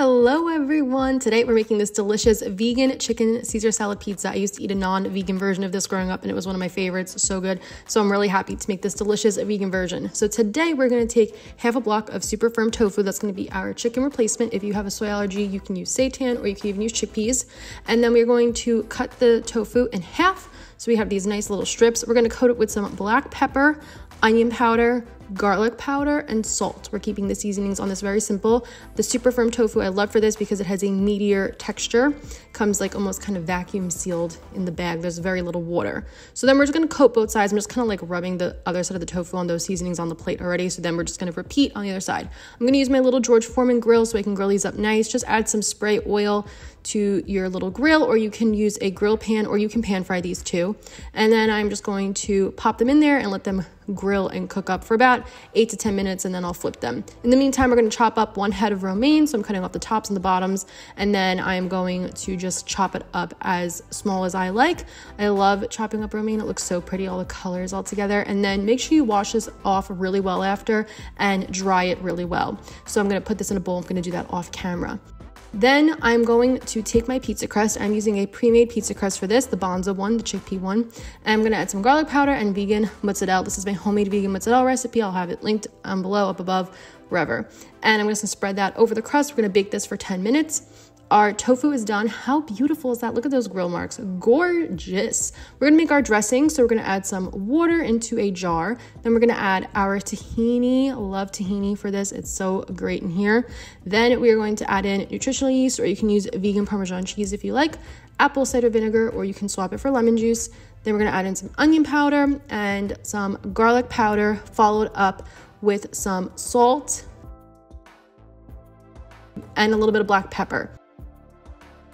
Hello everyone! Today we're making this delicious vegan chicken Caesar salad pizza. I used to eat a non-vegan version of this growing up and it was one of my favorites, so good. So I'm really happy to make this delicious vegan version. So today we're going to take half a block of super firm tofu. That's going to be our chicken replacement. If you have a soy allergy, you can use seitan or you can even use chickpeas. And then we're going to cut the tofu in half. So we have these nice little strips. We're going to coat it with some black pepper, onion powder, garlic powder, and salt. We're keeping the seasonings on this very simple. The super firm tofu I love for this because it has a meatier texture. Comes like almost kind of vacuum sealed in the bag. There's very little water. So then we're just gonna coat both sides. I'm just kind of like rubbing the other side of the tofu on those seasonings on the plate already. So then we're just gonna repeat on the other side. I'm gonna use my little George Foreman grill so I can grill these up nice. Just add some spray oil to your little grill, or you can use a grill pan, or you can pan fry these too. And then I'm just going to pop them in there and let them grill and cook up for about 8 to 10 minutes, and then I'll flip them. In the meantime, we're going to chop up one head of romaine, so I'm cutting off the tops and the bottoms, and then I'm going to just chop it up as small as I like. I love chopping up romaine. It looks so pretty, all the colors all together. And then make sure you wash this off really well after and dry it really well. So I'm going to put this in a bowl. I'm going to do that off camera. Then I'm going to take my pizza crust. I'm using a pre-made pizza crust for this, the Banza one, the chickpea one. And I'm gonna add some garlic powder and vegan mozzarella. This is my homemade vegan mozzarella recipe. I'll have it linked below, up above, wherever. And I'm just gonna spread that over the crust. We're gonna bake this for 10 minutes. Our tofu is done. How beautiful is that? Look at those grill marks. Gorgeous. We're gonna make our dressing. So we're gonna add some water into a jar. Then we're gonna add our tahini. Love tahini for this. It's so great in here. Then we are going to add in nutritional yeast, or you can use vegan Parmesan cheese if you like, apple cider vinegar, or you can swap it for lemon juice. Then we're gonna add in some onion powder and some garlic powder, followed up with some salt and a little bit of black pepper.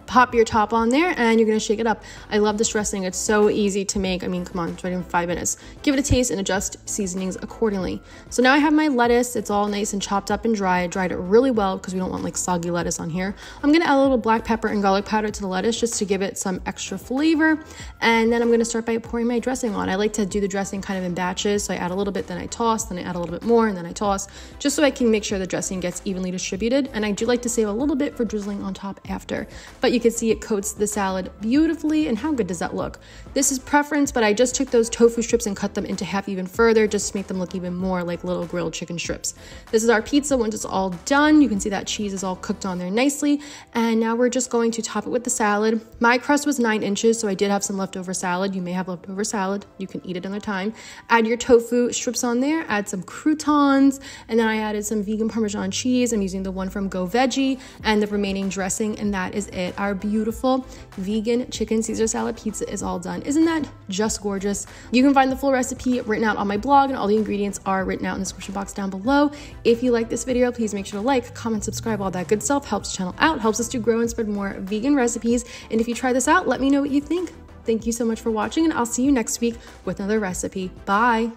Pop your top on there and you're gonna shake it up. I love this dressing. It's so easy to make. I mean, come on, it's ready in 5 minutes. Give it a taste and adjust seasonings accordingly. So now I have my lettuce. It's all nice and chopped up and dry. I dried it really well because we don't want like soggy lettuce on here. I'm gonna add a little black pepper and garlic powder to the lettuce just to give it some extra flavor. And then I'm gonna start by pouring my dressing on. I like to do the dressing kind of in batches. So I add a little bit, then I toss, then I add a little bit more, and then I toss, just so I can make sure the dressing gets evenly distributed. And I do like to save a little bit for drizzling on top after. But you can see it coats the salad beautifully. And how good does that look? This is preference, but I just took those tofu strips and cut them into half even further just to make them look even more like little grilled chicken strips. This is our pizza. Once it's all done, you can see that cheese is all cooked on there nicely. And now we're just going to top it with the salad. My crust was 9 inches, so I did have some leftover salad. You may have leftover salad. You can eat it another time. Add your tofu strips on there, add some croutons, and then I added some vegan Parmesan cheese. I'm using the one from Go Veggie and the remaining dressing, and that is it. Our beautiful vegan chicken Caesar salad pizza is all done. Isn't that just gorgeous? You can find the full recipe written out on my blog, and all the ingredients are written out in the description box down below. If you like this video, please make sure to like, comment, subscribe, all that good stuff. Helps the channel out, helps us to grow and spread more vegan recipes. And if you try this out, let me know what you think. Thank you so much for watching, and I'll see you next week with another recipe. Bye.